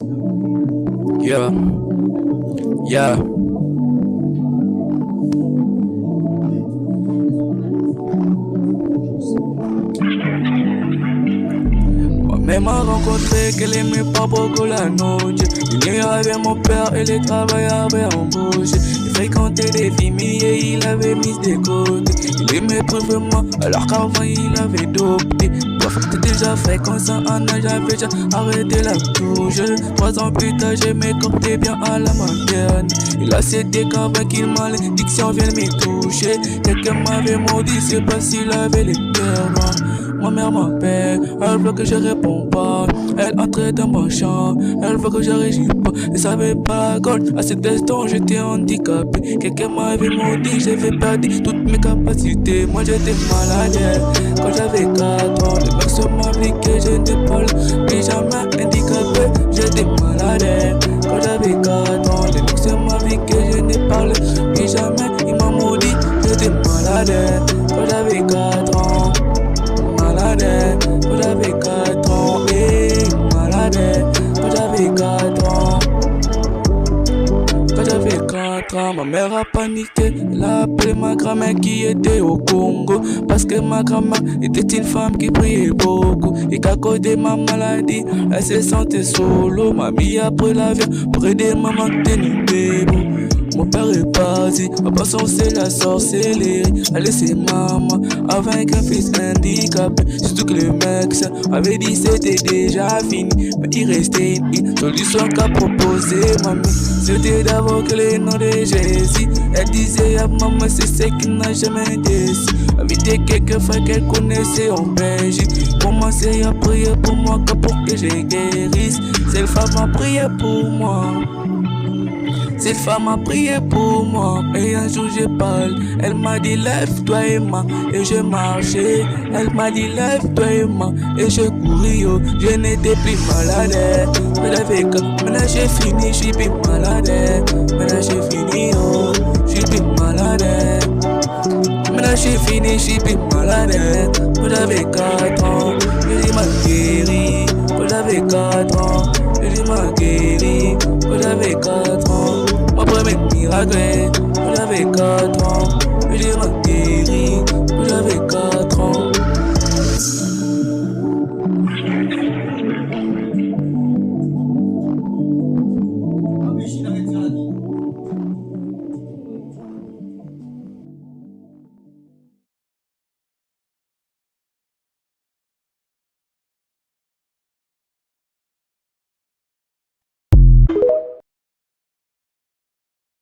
Yeah, yeah. Ma-mère m'a rencontré qu'elle aimait pas beaucoup la noche. Il est avec mon père et les travailleurs avaient embauché. Il fréquentait des filles et il avait mis des côtés. Il aimait plus vraiment alors qu'avant il avait dopé. Bref, t'es déjà fréquentant un âge, j'avais déjà arrêté la touche. 3 ans plus tard, j'ai m'écorté bien à la materne. Il a cédé qu'avant qu'il malédiction vienne me toucher. Quelqu'un m'avait maudit, c'est pas s'il avait les cœurs noirs. Ma mère m'appelle, elle veut que je réponds pas. Elle entrait dans mon champ, elle veut que je réagisse pas. Elle savait pas gold, à cet instant j'étais handicapé. Quelqu'un m'avait maudit, j'avais perdu toutes mes capacités. Moi j'étais malade, quand j'avais 4 ans. Les mecs se m'appliquaient, j'étais pas là, mais jamais handicapé. J'étais malade, quand j'avais 4 ans. Les mecs se m'appliquaient, je n'ai parlé, mais jamais il m'a maudit. J'étais malade, quand j'avais 4 ans. Malade, quand j'avais 4 ans, malade, quand j'avais 4 ans. Quand j'avais 4 ans, ma mère a paniqué. Elle a appelé ma grand-mère qui était au Congo. Parce que ma grand-mère était une femme qui priait beaucoup. Et qu'à cause de ma maladie, elle se sentait solo. Mamie a pris l'avion pour aider maman à tenir bébé. Mon père est parti, en passant c'est la sorcellerie. A laissé maman avec un fils handicapé. Surtout que le mec ça avait dit c'était déjà fini. Mais il restait une solution qu'a proposé mamie. C'était d'invoquer le nom de Jésus. Elle disait à maman c'est ce qui n'a jamais déçu. Inviter quelques frères qu'elle connaissait en Belgique. Commencer à prier pour moi que pour que je guérisse. Cette femme a prié pour moi. Cette femme a prié pour moi et un jour je parle. Elle m'a dit lève-toi Emma et je marchais. Elle m'a dit lève-toi Emma et je courais. Oh. Je n'étais plus malade. Mais avec maintenant j'ai fini, je suis plus malade. Maintenant j'ai fini, oh, je suis plus malade. Maintenant j'ai fini, je suis plus malade. Quand j'avais 4 ans, je m'a guéri. Quand j'avais 4 ans, je m'a guéri. Quand j'avais 4 ans. Mon premier miracle, quand j'avais 4 ans, je m'a guéri.